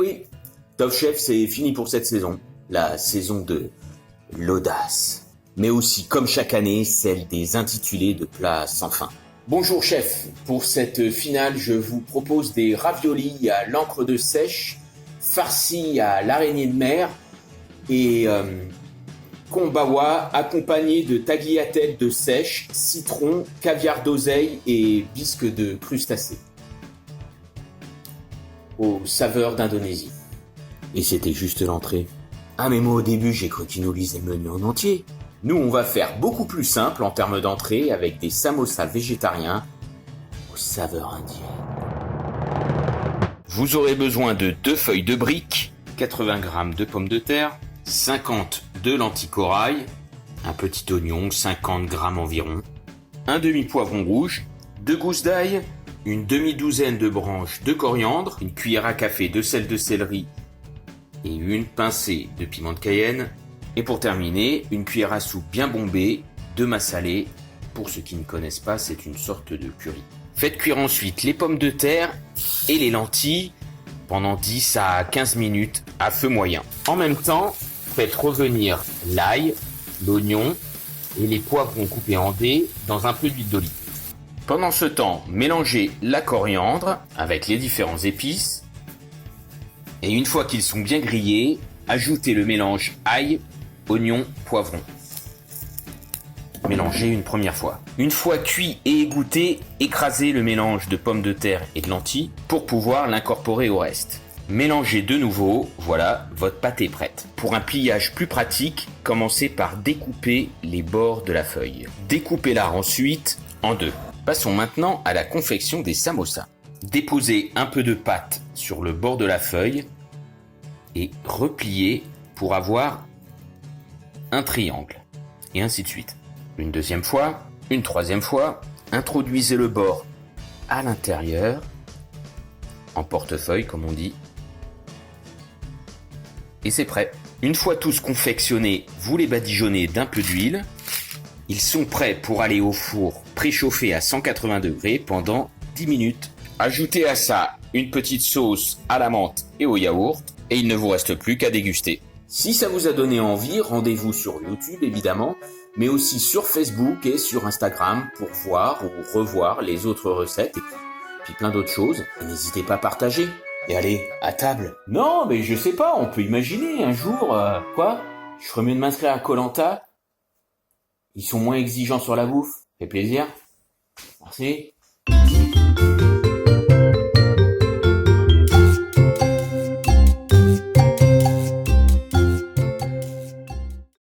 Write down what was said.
oui, Top Chef, c'est fini pour cette saison. La saison de l'audace. Mais aussi, comme chaque année, celle des intitulés de plats sans fin. Bonjour chef, pour cette finale, je vous propose des raviolis à l'encre de sèche, farcis à l'araignée de mer et kombawa accompagné de tagliatelles de sèche, citron, caviar d'oseille et bisque de crustacés. Aux saveurs d'Indonésie. Et c'était juste l'entrée. Ah mais moi au début j'ai cru qu'ils nous lisaient le menu en entier. Nous on va faire beaucoup plus simple en termes d'entrée avec des samosas végétariens aux saveurs indiennes. Vous aurez besoin de 2 feuilles de briques, 80 g de pommes de terre, 50 de lentilles corail, un petit oignon, 50 g environ, un demi-poivron rouge, 2 gousses d'ail, une demi-douzaine de branches de coriandre, une cuillère à café de sel de céleri et une pincée de piment de Cayenne. Et pour terminer, une cuillère à soupe bien bombée de massalé. Pour ceux qui ne connaissent pas, c'est une sorte de curry. Faites cuire ensuite les pommes de terre et les lentilles pendant 10 à 15 minutes à feu moyen. En même temps, faites revenir l'ail, l'oignon et les poivrons coupés en dés dans un peu d'huile d'olive. Pendant ce temps, mélangez la coriandre avec les différentes épices. Et une fois qu'ils sont bien grillés, ajoutez le mélange ail, oignon, poivron. Mélangez une première fois. Une fois cuit et égoutté, écrasez le mélange de pommes de terre et de lentilles pour pouvoir l'incorporer au reste. Mélangez de nouveau, voilà, votre pâte est prête. Pour un pliage plus pratique, commencez par découper les bords de la feuille. Découpez-la ensuite en deux. Passons maintenant à la confection des samosas. Déposez un peu de pâte sur le bord de la feuille et repliez pour avoir un triangle. Et ainsi de suite. Une deuxième fois, une troisième fois, introduisez le bord à l'intérieur, en portefeuille comme on dit. Et c'est prêt. Une fois tous confectionnés, vous les badigeonnez d'un peu d'huile. Ils sont prêts pour aller au four préchauffé à 180 degrés pendant 10 minutes. Ajoutez à ça une petite sauce à la menthe et au yaourt et il ne vous reste plus qu'à déguster. Si ça vous a donné envie, rendez-vous sur YouTube évidemment, mais aussi sur Facebook et sur Instagram pour voir ou revoir les autres recettes et puis plein d'autres choses. Et n'hésitez pas à partager. Et allez, à table. Non, mais je sais pas, on peut imaginer un jour, quoi ? Je ferais mieux de m'inscrire à Koh-Lanta. Ils sont moins exigeants sur la bouffe. Fait plaisir. Merci.